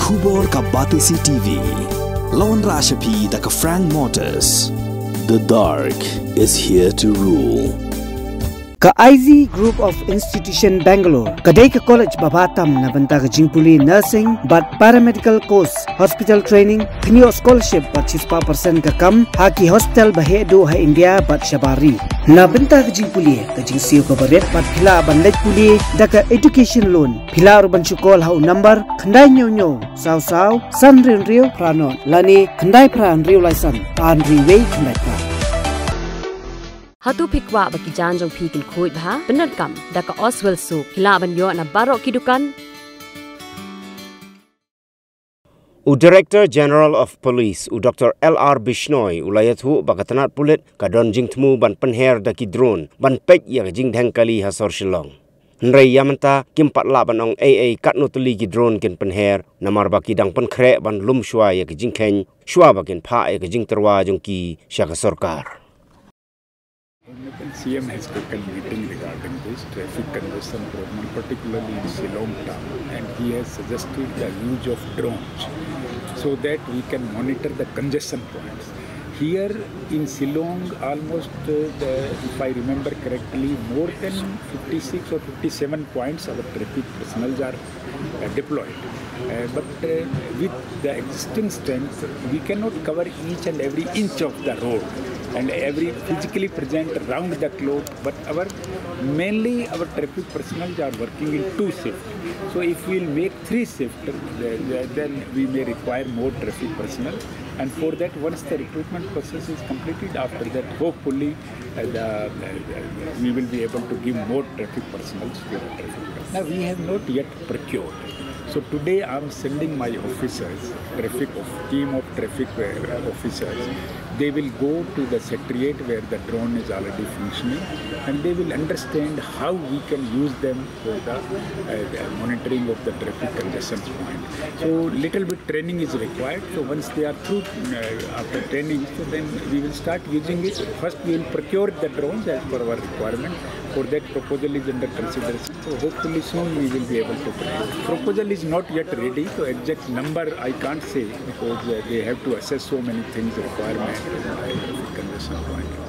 Thubor ka Batisi TV. Lawan Rashapi da ka Frank Motors. The dark is here to rule. Ka IZ Group of Institution Bangalore, kadai ka college babatam na banta ka Jingpuli nursing but paramedical course, hospital training, kniyo scholarship but 6% ka kam, haki hospital bahedo ha India but Shabari. Na banta ka Jingpuli, ka Jingsiyo ka baret but pila bandaj puli da ka education loan, pila urban chukol ha number, kandai nyo saw san rio pranon, lani kandai pran rio laisan, an riway kandai pran. Hatu pikwa baki janjong pikin kuit bha benar kam daka Oswell Soup hila banyo na barok kidukan. Director General of Police Dr. L.R. Bishnoi ulayathu bakatanat Pulit kadon Thmu ban Pynher daki drone ban Peit ya Jingdheng kali hasor Shillong. Nrei yamanta kimpat la ban ong AA katnutuli ki drone kin Pynher namar baki dang Pynher ban lum shwa ya Jingdheng shwa bakin pha ya Jingterwa jongki syaka sorkar. CM has taken meeting regarding this traffic congestion problem, particularly in Shillong town, and he has suggested the use of drones so that we can monitor the congestion points. Here in Shillong, almost, if I remember correctly, more than 56 or 57 points our traffic personnel are deployed. But with the existing strength, we cannot cover each and every inch of the road and every physically present around the clock. But mainly our traffic personnel are working in 2 shifts. So if we will make 3 shifts, then we may require more traffic personnel. And for that, once the recruitment process is completed, after that, hopefully, we will be able to give more traffic personnel to the traffic. Now, we have not yet procured. So today, I am sending my officers, team of traffic officers. They will go to the secretariat where the drone is already functioning, and they will understand how we can use them for the monitoring of the traffic congestion point. So little bit training is required. So once they are through after training, so then we will start using it. First we will procure the drones as per our requirement. For that, proposal is under consideration. So hopefully soon we will be able to train. Proposal is not yet ready. So exact number I can't say because they have to assess so many things requirement. Congestion point.